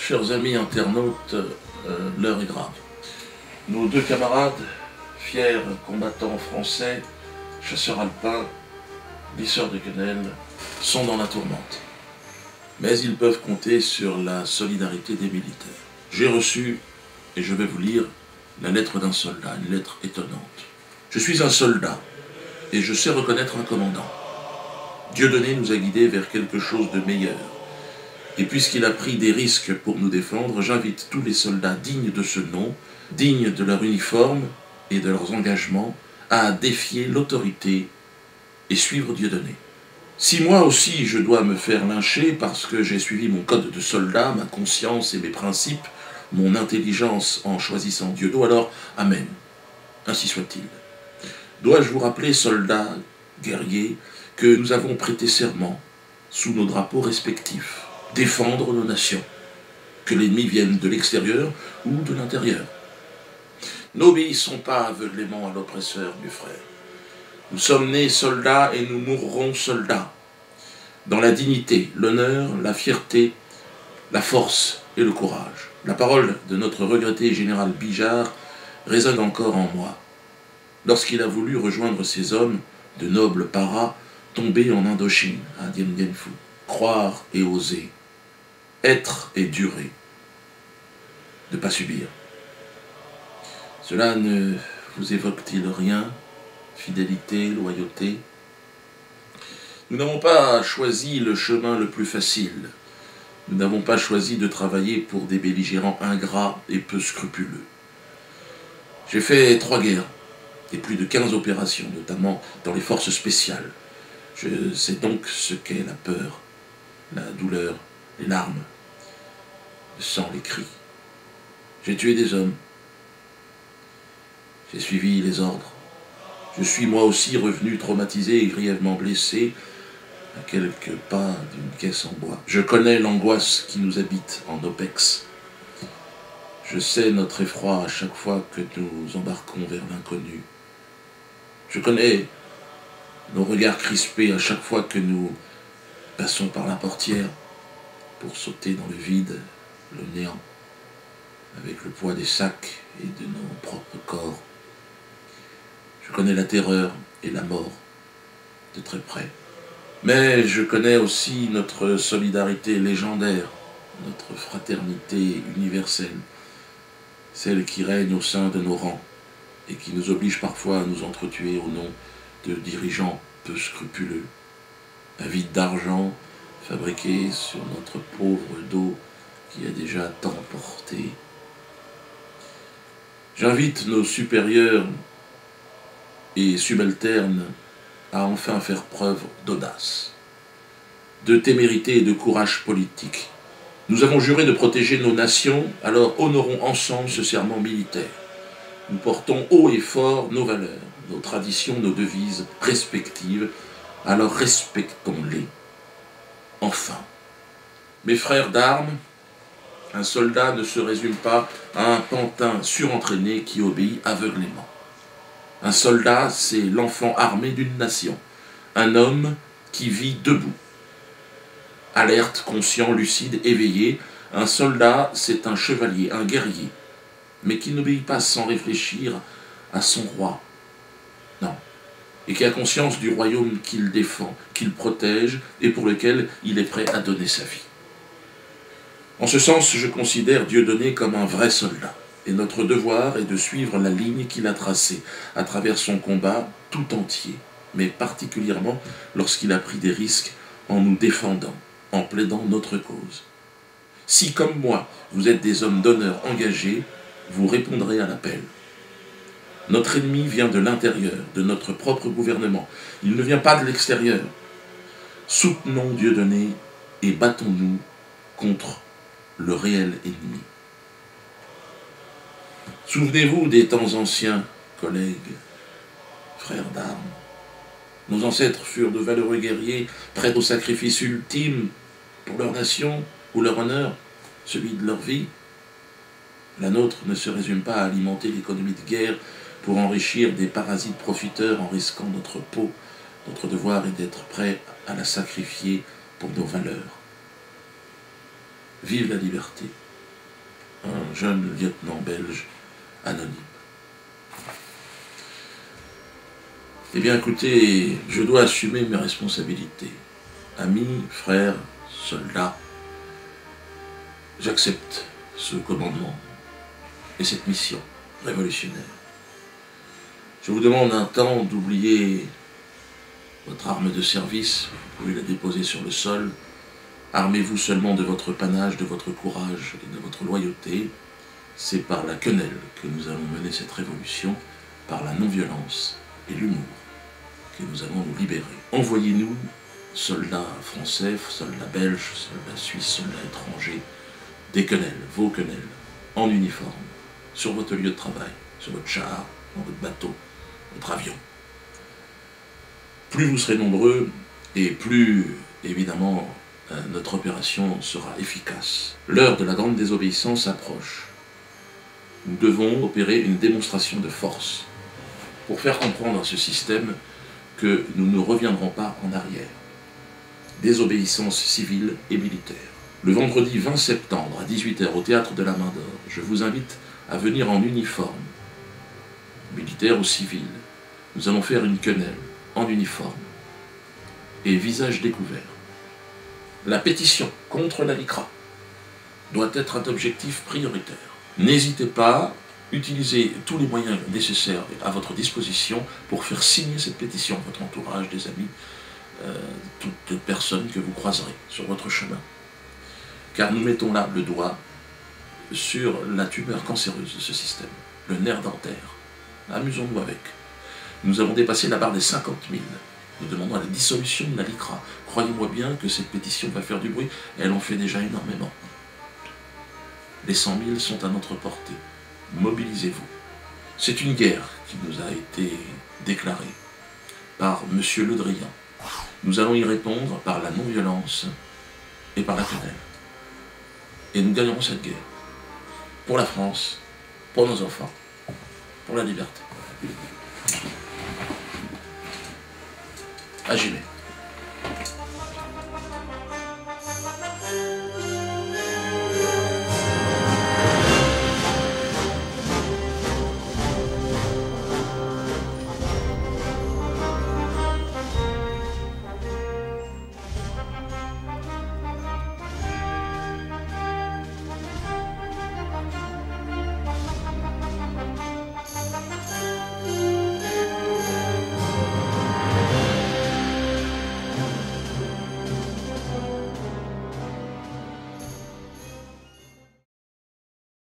Chers amis internautes, l'heure est grave. Nos deux camarades, fiers combattants français, chasseurs alpins, glisseurs de quenelle, sont dans la tourmente. Mais ils peuvent compter sur la solidarité des militaires. J'ai reçu, et je vais vous lire, la lettre d'un soldat, une lettre étonnante. Je suis un soldat, et je sais reconnaître un commandant. Dieudonné nous a guidés vers quelque chose de meilleur. Et puisqu'il a pris des risques pour nous défendre, j'invite tous les soldats dignes de ce nom, dignes de leur uniforme et de leurs engagements, à défier l'autorité et suivre Dieudonné. Si moi aussi je dois me faire lyncher parce que j'ai suivi mon code de soldat, ma conscience et mes principes, mon intelligence en choisissant Dieudonné, alors amen, ainsi soit-il. Dois-je vous rappeler, soldats, guerriers, que nous avons prêté serment, sous nos drapeaux respectifs, défendre nos nations, que l'ennemi vienne de l'extérieur ou de l'intérieur. N'obéissons pas aveuglément à l'oppresseur, mes frères. Nous sommes nés soldats et nous mourrons soldats, dans la dignité, l'honneur, la fierté, la force et le courage. La parole de notre regretté général Bijard résonne encore en moi. Lorsqu'il a voulu rejoindre ces hommes, de nobles paras, tombés en Indochine, à Dien Bien Phu, croire et oser, être et durer, ne pas subir. Cela ne vous évoque-t-il rien? Fidélité, loyauté? Nous n'avons pas choisi le chemin le plus facile. Nous n'avons pas choisi de travailler pour des belligérants ingrats et peu scrupuleux. J'ai fait 3 guerres et plus de 15 opérations, notamment dans les forces spéciales. Je sais donc ce qu'est la peur, la douleur, les larmes, le sang, les cris. J'ai tué des hommes. J'ai suivi les ordres. Je suis moi aussi revenu traumatisé et grièvement blessé à quelques pas d'une caisse en bois. Je connais l'angoisse qui nous habite en OPEX. Je sais notre effroi à chaque fois que nous embarquons vers l'inconnu. Je connais nos regards crispés à chaque fois que nous passons par la portière pour sauter dans le vide, le néant, avec le poids des sacs et de nos propres corps. Je connais la terreur et la mort de très près. Mais je connais aussi notre solidarité légendaire, notre fraternité universelle, celle qui règne au sein de nos rangs et qui nous oblige parfois à nous entretuer au nom de dirigeants peu scrupuleux, avides d'argent, fabriqués sur notre pauvre dos qui a déjà tant porté. J'invite nos supérieurs et subalternes à enfin faire preuve d'audace, de témérité et de courage politique. Nous avons juré de protéger nos nations, alors honorons ensemble ce serment militaire. Nous portons haut et fort nos valeurs, nos traditions, nos devises respectives, alors respectons-les. Enfin, mes frères d'armes, un soldat ne se résume pas à un pantin surentraîné qui obéit aveuglément. Un soldat, c'est l'enfant armé d'une nation, un homme qui vit debout. Alerte, conscient, lucide, éveillé, un soldat, c'est un chevalier, un guerrier, mais qui n'obéit pas sans réfléchir à son roi. Non, et qui a conscience du royaume qu'il défend, qu'il protège et pour lequel il est prêt à donner sa vie. En ce sens, je considère Dieudonné comme un vrai soldat. Et notre devoir est de suivre la ligne qu'il a tracée à travers son combat tout entier, mais particulièrement lorsqu'il a pris des risques en nous défendant, en plaidant notre cause. Si, comme moi, vous êtes des hommes d'honneur engagés, vous répondrez à l'appel. Notre ennemi vient de l'intérieur, de notre propre gouvernement. Il ne vient pas de l'extérieur. Soutenons Dieudonné et battons-nous contre le réel ennemi. Souvenez-vous des temps anciens, collègues, frères d'armes. Nos ancêtres furent de valeureux guerriers, prêts au sacrifice ultime pour leur nation ou leur honneur, celui de leur vie. La nôtre ne se résume pas à alimenter l'économie de guerre pour enrichir des parasites profiteurs en risquant notre peau. Notre devoir est d'être prêts à la sacrifier pour nos valeurs. Vive la liberté! jeune lieutenant belge anonyme. Eh bien écoutez, je dois assumer mes responsabilités. Amis, frères, soldats, j'accepte ce commandement et cette mission révolutionnaire. Je vous demande un temps d'oublier votre arme de service, vous pouvez la déposer sur le sol. Armez-vous seulement de votre panache, de votre courage et de votre loyauté. C'est par la quenelle que nous allons mener cette révolution, par la non-violence et l'humour que nous allons nous libérer. Envoyez-nous, soldats français, soldats belges, soldats suisses, soldats étrangers, des quenelles, vos quenelles, en uniforme, sur votre lieu de travail, sur votre char, dans votre bateau, votre avion. Plus vous serez nombreux, et plus, évidemment, notre opération sera efficace. L'heure de la grande désobéissance approche. Nous devons opérer une démonstration de force pour faire comprendre à ce système que nous ne reviendrons pas en arrière. Désobéissance civile et militaire. Le vendredi 20 septembre à 18 h au Théâtre de la Main d'Or, je vous invite à venir en uniforme, militaire ou civil. Nous allons faire une quenelle en uniforme et visage découvert. La pétition contre la LICRA doit être un objectif prioritaire. N'hésitez pas, utilisez tous les moyens nécessaires à votre disposition pour faire signer cette pétition à votre entourage, des amis, toutes personnes que vous croiserez sur votre chemin. Car nous mettons là le doigt sur la tumeur cancéreuse de ce système, le nerf dentaire. Amusons-nous avec. Nous avons dépassé la barre des 50 000. Nous demandons la dissolution de la LICRA. Croyez-moi bien que cette pétition va faire du bruit, elle en fait déjà énormément. Les 100 000 sont à notre portée. Mobilisez-vous. C'est une guerre qui nous a été déclarée par M. Le Drian. Nous allons y répondre par la non-violence et par la quenelle. Et nous gagnerons cette guerre. Pour la France, pour nos enfants, pour la liberté. Agimez.